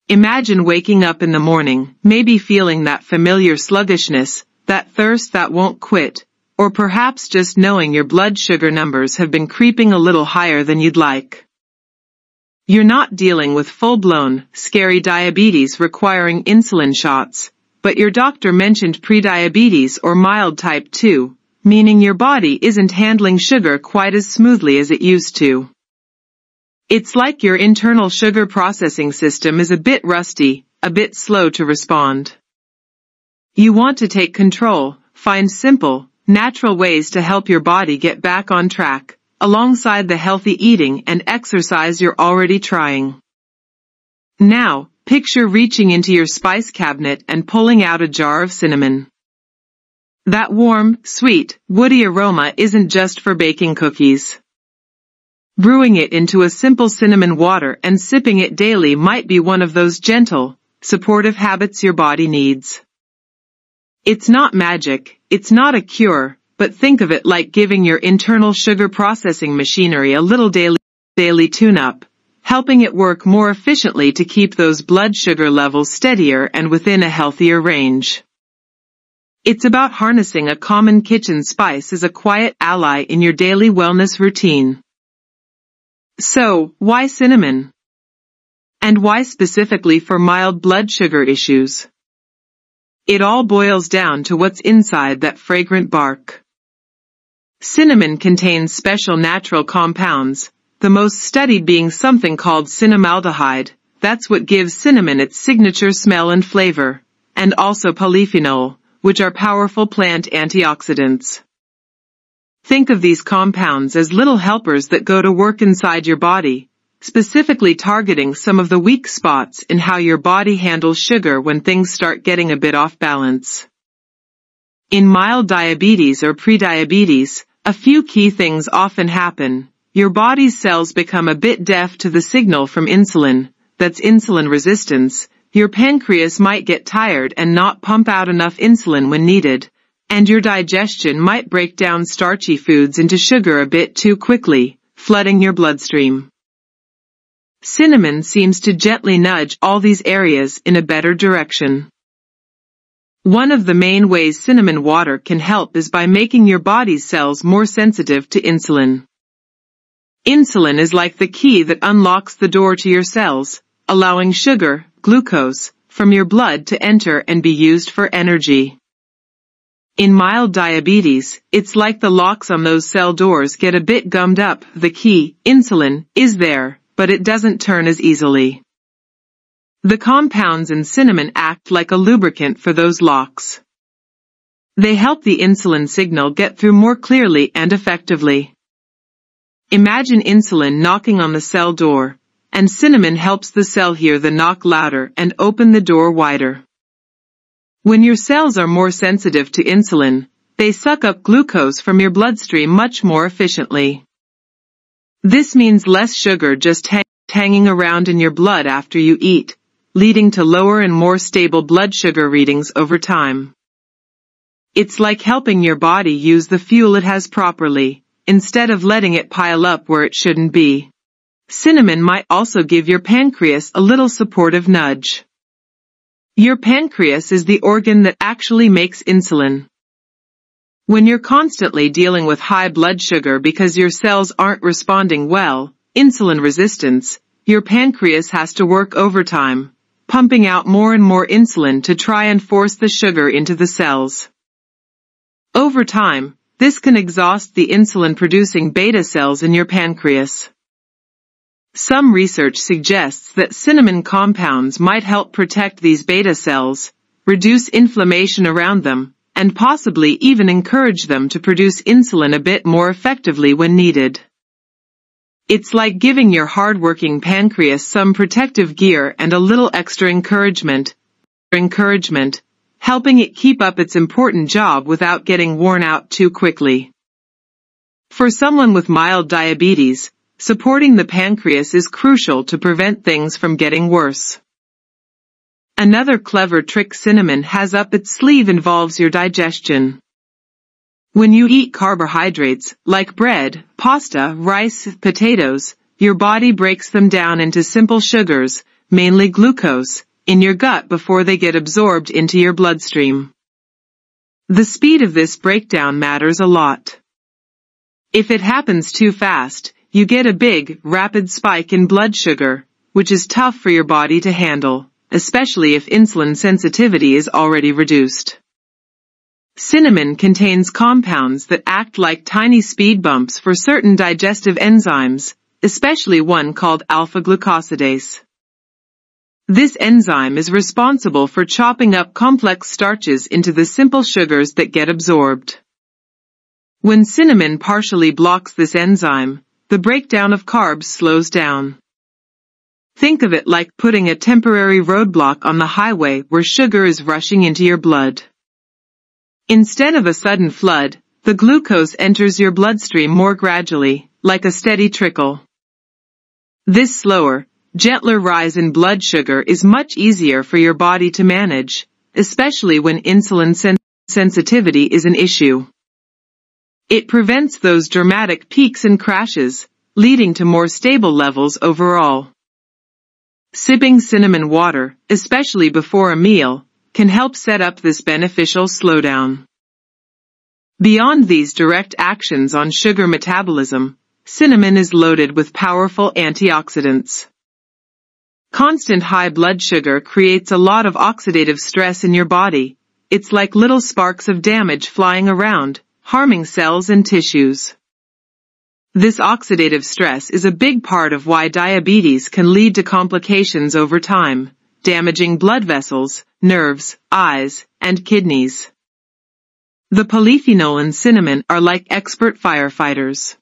Imagine waking up in the morning, maybe feeling that familiar sluggishness, that thirst that won't quit, or perhaps just knowing your blood sugar numbers have been creeping a little higher than you'd like. You're not dealing with full-blown, scary diabetes requiring insulin shots, but your doctor mentioned prediabetes or mild type 2, meaning your body isn't handling sugar quite as smoothly as it used to. It's like your internal sugar processing system is a bit rusty, a bit slow to respond. You want to take control, find simple, natural ways to help your body get back on track, alongside the healthy eating and exercise you're already trying. Now, picture reaching into your spice cabinet and pulling out a jar of cinnamon. That warm, sweet, woody aroma isn't just for baking cookies. Brewing it into a simple cinnamon water and sipping it daily might be one of those gentle, supportive habits your body needs. It's not magic, it's not a cure, but think of it like giving your internal sugar processing machinery a little daily tune-up, helping it work more efficiently to keep those blood sugar levels steadier and within a healthier range. It's about harnessing a common kitchen spice as a quiet ally in your daily wellness routine. So, why cinnamon? And why specifically for mild blood sugar issues? It all boils down to what's inside that fragrant bark. Cinnamon contains special natural compounds, the most studied being something called cinnamaldehyde, that's what gives cinnamon its signature smell and flavor, and also polyphenol, which are powerful plant antioxidants. Think of these compounds as little helpers that go to work inside your body, specifically targeting some of the weak spots in how your body handles sugar when things start getting a bit off balance. In mild diabetes or prediabetes, a few key things often happen. Your body's cells become a bit deaf to the signal from insulin, that's insulin resistance. Your pancreas might get tired and not pump out enough insulin when needed, and your digestion might break down starchy foods into sugar a bit too quickly, flooding your bloodstream. Cinnamon seems to gently nudge all these areas in a better direction. One of the main ways cinnamon water can help is by making your body's cells more sensitive to insulin. Insulin is like the key that unlocks the door to your cells, allowing sugar, glucose, from your blood to enter and be used for energy. In mild diabetes, it's like the locks on those cell doors get a bit gummed up. The key, insulin, is there, but it doesn't turn as easily. The compounds in cinnamon act like a lubricant for those locks. They help the insulin signal get through more clearly and effectively. Imagine insulin knocking on the cell door, and cinnamon helps the cell hear the knock louder and open the door wider. When your cells are more sensitive to insulin, they suck up glucose from your bloodstream much more efficiently. This means less sugar just hanging around in your blood after you eat, leading to lower and more stable blood sugar readings over time. It's like helping your body use the fuel it has properly, instead of letting it pile up where it shouldn't be. Cinnamon might also give your pancreas a little supportive nudge. Your pancreas is the organ that actually makes insulin. When you're constantly dealing with high blood sugar because your cells aren't responding well, insulin resistance, your pancreas has to work overtime, pumping out more and more insulin to try and force the sugar into the cells. Over time, this can exhaust the insulin-producing beta cells in your pancreas. Some research suggests that cinnamon compounds might help protect these beta cells, reduce inflammation around them, and possibly even encourage them to produce insulin a bit more effectively when needed. It's like giving your hard-working pancreas some protective gear and a little extra encouragement, helping it keep up its important job without getting worn out too quickly. For someone with mild diabetes, supporting the pancreas is crucial to prevent things from getting worse. Another clever trick cinnamon has up its sleeve involves your digestion. When you eat carbohydrates, like bread, pasta, rice, potatoes, your body breaks them down into simple sugars, mainly glucose, in your gut before they get absorbed into your bloodstream. The speed of this breakdown matters a lot. If it happens too fast, you get a big, rapid spike in blood sugar, which is tough for your body to handle, especially if insulin sensitivity is already reduced. Cinnamon contains compounds that act like tiny speed bumps for certain digestive enzymes, especially one called alpha-glucosidase. This enzyme is responsible for chopping up complex starches into the simple sugars that get absorbed. When cinnamon partially blocks this enzyme, the breakdown of carbs slows down. Think of it like putting a temporary roadblock on the highway where sugar is rushing into your blood. Instead of a sudden flood, the glucose enters your bloodstream more gradually, like a steady trickle. This slower, gentler rise in blood sugar is much easier for your body to manage, especially when insulin sensitivity is an issue. It prevents those dramatic peaks and crashes, leading to more stable levels overall. Sipping cinnamon water, especially before a meal, can help set up this beneficial slowdown. Beyond these direct actions on sugar metabolism, cinnamon is loaded with powerful antioxidants. Constant high blood sugar creates a lot of oxidative stress in your body. It's like little sparks of damage flying around, harming cells and tissues. This oxidative stress is a big part of why diabetes can lead to complications over time, damaging blood vessels, nerves, eyes, and kidneys. The polyphenol in cinnamon are like expert firefighters.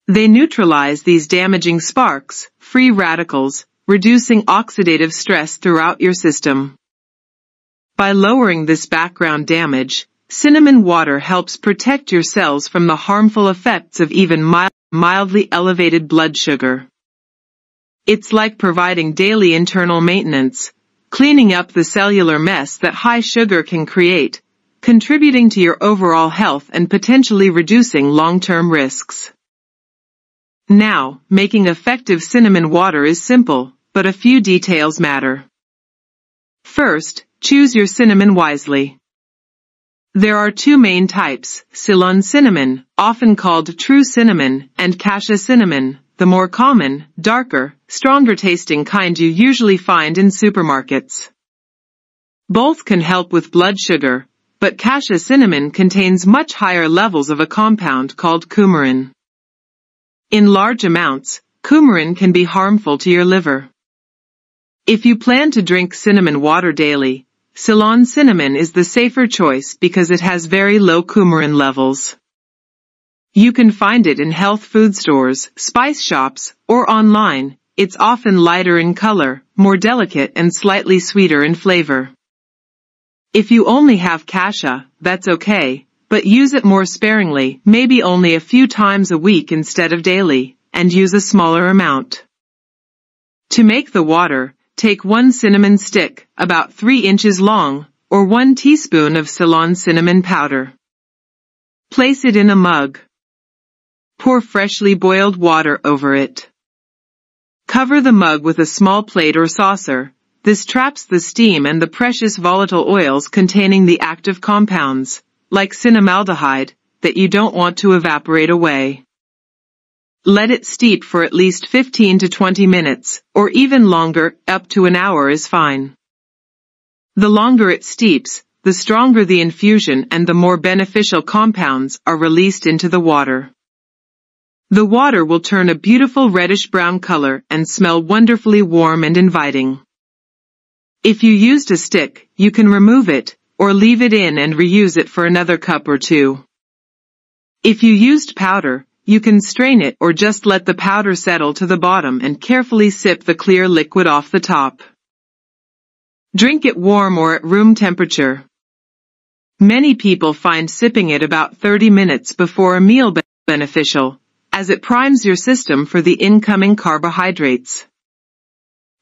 They neutralize these damaging sparks, free radicals, reducing oxidative stress throughout your system. By lowering this background damage, cinnamon water helps protect your cells from the harmful effects of even mildly elevated blood sugar. It's like providing daily internal maintenance, cleaning up the cellular mess that high sugar can create, contributing to your overall health and potentially reducing long-term risks. Now, making effective cinnamon water is simple, but a few details matter. First, choose your cinnamon wisely. There are two main types, Ceylon cinnamon, often called true cinnamon, and Cassia cinnamon, the more common, darker, stronger-tasting kind you usually find in supermarkets. Both can help with blood sugar, but Cassia cinnamon contains much higher levels of a compound called coumarin. In large amounts, coumarin can be harmful to your liver. If you plan to drink cinnamon water daily, Ceylon cinnamon is the safer choice because it has very low coumarin levels. You can find it in health food stores, spice shops, or online. It's often lighter in color, more delicate and slightly sweeter in flavor. If you only have Cassia, that's okay, but use it more sparingly, maybe only a few times a week instead of daily, and use a smaller amount. To make the water, take 1 cinnamon stick, about 3 inches long, or 1 teaspoon of Ceylon cinnamon powder. Place it in a mug. Pour freshly boiled water over it. Cover the mug with a small plate or saucer. This traps the steam and the precious volatile oils containing the active compounds, like cinnamaldehyde, that you don't want to evaporate away. Let it steep for at least 15 to 20 minutes, or even longer, up to an hour is fine. The longer it steeps, the stronger the infusion and the more beneficial compounds are released into the water. The water will turn a beautiful reddish-brown color and smell wonderfully warm and inviting. If you used a stick, you can remove it, or leave it in and reuse it for another cup or two. If you used powder, you can strain it or just let the powder settle to the bottom and carefully sip the clear liquid off the top. Drink it warm or at room temperature. Many people find sipping it about 30 minutes before a meal beneficial, as it primes your system for the incoming carbohydrates.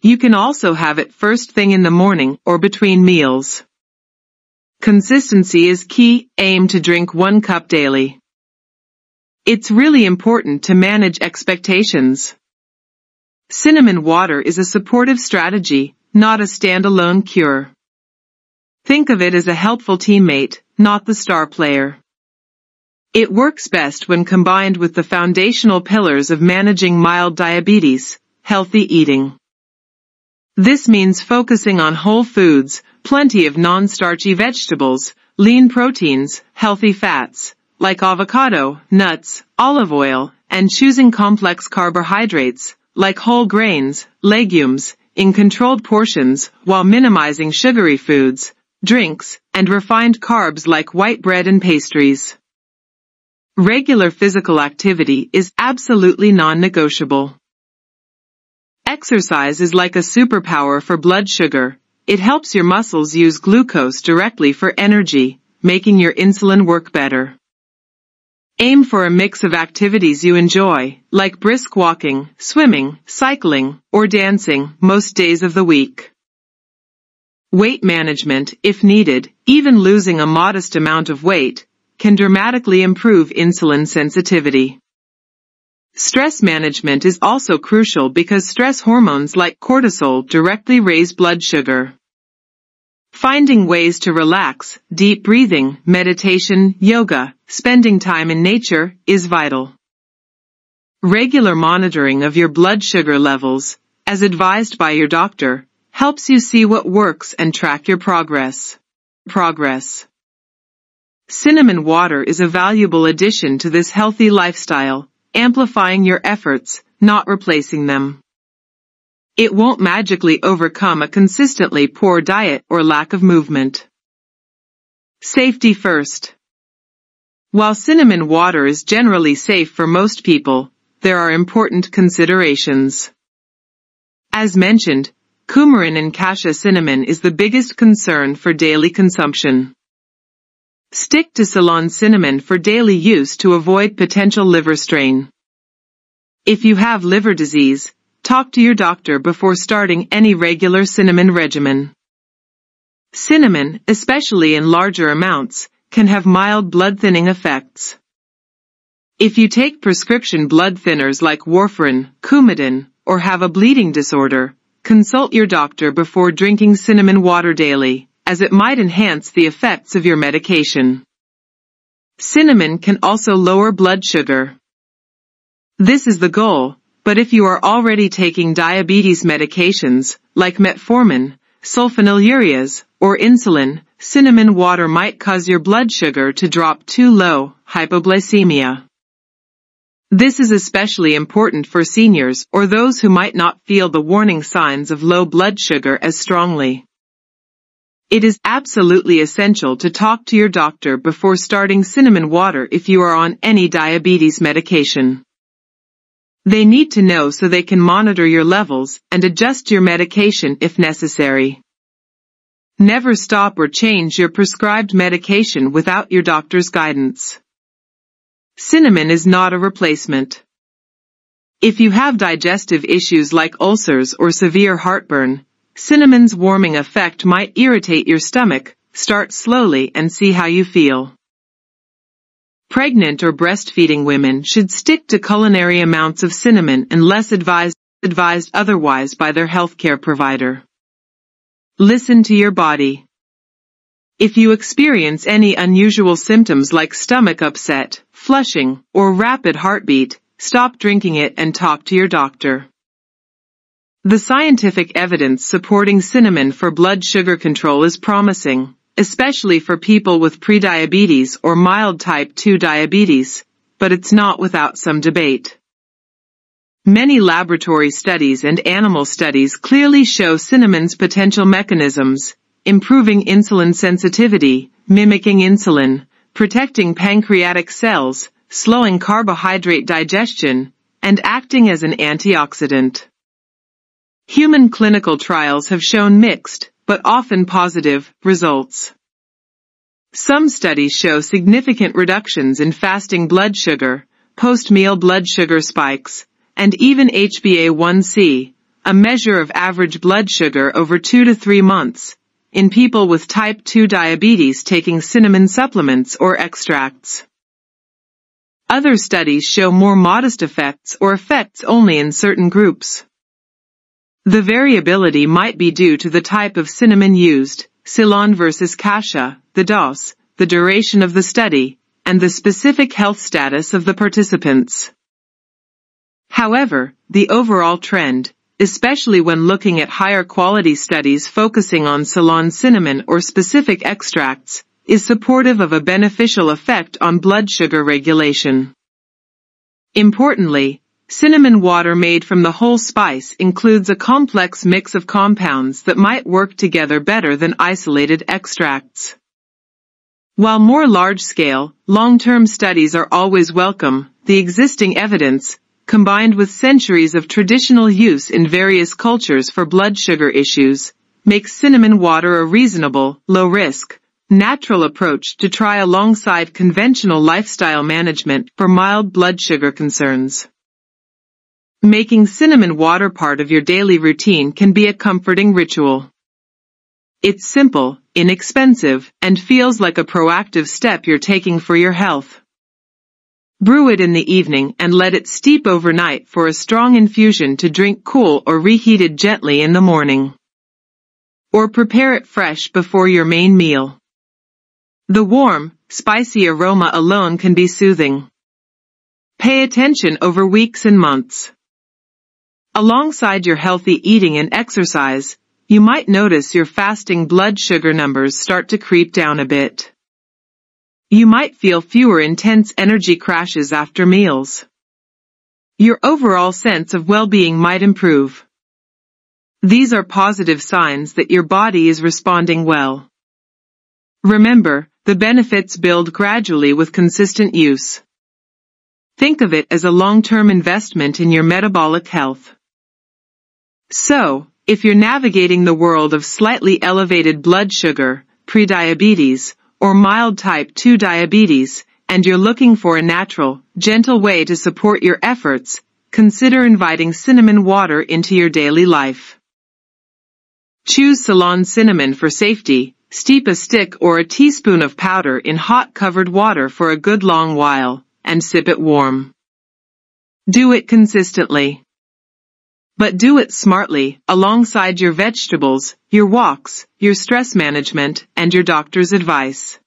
You can also have it first thing in the morning or between meals. Consistency is key. Aim to drink 1 cup daily. It's really important to manage expectations. Cinnamon water is a supportive strategy, not a standalone cure. Think of it as a helpful teammate, not the star player. It works best when combined with the foundational pillars of managing mild diabetes, healthy eating. This means focusing on whole foods, plenty of non-starchy vegetables, lean proteins, healthy fats, like avocado, nuts, olive oil, and choosing complex carbohydrates, like whole grains, legumes, in controlled portions, while minimizing sugary foods, drinks, and refined carbs like white bread and pastries. Regular physical activity is absolutely non-negotiable. Exercise is like a superpower for blood sugar. It helps your muscles use glucose directly for energy, making your insulin work better. Aim for a mix of activities you enjoy, like brisk walking, swimming, cycling, or dancing, most days of the week. Weight management, if needed, even losing a modest amount of weight, can dramatically improve insulin sensitivity. Stress management is also crucial because stress hormones like cortisol directly raise blood sugar. Finding ways to relax, deep breathing, meditation, yoga, spending time in nature, is vital. Regular monitoring of your blood sugar levels, as advised by your doctor, helps you see what works and track your progress. Cinnamon water is a valuable addition to this healthy lifestyle, amplifying your efforts, not replacing them. It won't magically overcome a consistently poor diet or lack of movement. Safety first. While cinnamon water is generally safe for most people, there are important considerations. As mentioned, coumarin in cassia cinnamon is the biggest concern for daily consumption. Stick to Ceylon cinnamon for daily use to avoid potential liver strain. If you have liver disease, talk to your doctor before starting any regular cinnamon regimen. Cinnamon, especially in larger amounts, can have mild blood-thinning effects. If you take prescription blood thinners like warfarin, Coumadin, or have a bleeding disorder, consult your doctor before drinking cinnamon water daily, as it might enhance the effects of your medication. Cinnamon can also lower blood sugar. This is the goal, but if you are already taking diabetes medications, like metformin, sulfonylureas, or insulin, cinnamon water might cause your blood sugar to drop too low, hypoglycemia. This is especially important for seniors or those who might not feel the warning signs of low blood sugar as strongly. It is absolutely essential to talk to your doctor before starting cinnamon water if you are on any diabetes medication. They need to know so they can monitor your levels and adjust your medication if necessary. Never stop or change your prescribed medication without your doctor's guidance. Cinnamon is not a replacement. If you have digestive issues like ulcers or severe heartburn, cinnamon's warming effect might irritate your stomach. Start slowly and see how you feel. Pregnant or breastfeeding women should stick to culinary amounts of cinnamon unless advised otherwise by their healthcare provider. Listen to your body. If you experience any unusual symptoms like stomach upset, flushing, or rapid heartbeat, stop drinking it and talk to your doctor. The scientific evidence supporting cinnamon for blood sugar control is promising, especially for people with prediabetes or mild type 2 diabetes, but it's not without some debate. Many laboratory studies and animal studies clearly show cinnamon's potential mechanisms, improving insulin sensitivity, mimicking insulin, protecting pancreatic cells, slowing carbohydrate digestion, and acting as an antioxidant. Human clinical trials have shown mixed, but often positive, results. Some studies show significant reductions in fasting blood sugar, post-meal blood sugar spikes, and even HbA1c, a measure of average blood sugar over 2 to 3 months, in people with type 2 diabetes taking cinnamon supplements or extracts. Other studies show more modest effects or effects only in certain groups. The variability might be due to the type of cinnamon used, Ceylon versus Cassia, the dose, the duration of the study, and the specific health status of the participants. However, the overall trend, especially when looking at higher quality studies focusing on Ceylon cinnamon or specific extracts, is supportive of a beneficial effect on blood sugar regulation. Importantly, cinnamon water made from the whole spice includes a complex mix of compounds that might work together better than isolated extracts. While more large-scale, long-term studies are always welcome, the existing evidence, combined with centuries of traditional use in various cultures for blood sugar issues, makes cinnamon water a reasonable, low-risk, natural approach to try alongside conventional lifestyle management for mild blood sugar concerns. Making cinnamon water part of your daily routine can be a comforting ritual. It's simple, inexpensive, and feels like a proactive step you're taking for your health. Brew it in the evening and let it steep overnight for a strong infusion to drink cool or reheated gently in the morning. Or prepare it fresh before your main meal. The warm, spicy aroma alone can be soothing. Pay attention over weeks and months. Alongside your healthy eating and exercise, you might notice your fasting blood sugar numbers start to creep down a bit. You might feel fewer intense energy crashes after meals. Your overall sense of well-being might improve. These are positive signs that your body is responding well. Remember, the benefits build gradually with consistent use. Think of it as a long-term investment in your metabolic health. So, if you're navigating the world of slightly elevated blood sugar, prediabetes, or mild type 2 diabetes, and you're looking for a natural, gentle way to support your efforts, consider inviting cinnamon water into your daily life. Choose Ceylon cinnamon for safety. Steep a stick or a teaspoon of powder in hot covered water for a good long while, and sip it warm. Do it consistently. But do it smartly, alongside your vegetables, your walks, your stress management, and your doctor's advice.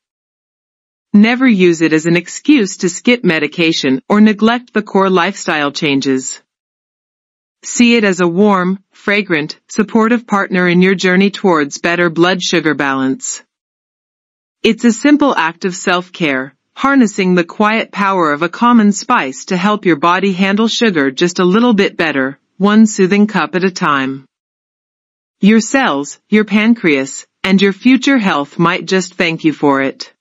Never use it as an excuse to skip medication or neglect the core lifestyle changes. See it as a warm, fragrant, supportive partner in your journey towards better blood sugar balance. It's a simple act of self-care, harnessing the quiet power of a common spice to help your body handle sugar just a little bit better, one soothing cup at a time. Your cells, your pancreas, and your future health might just thank you for it.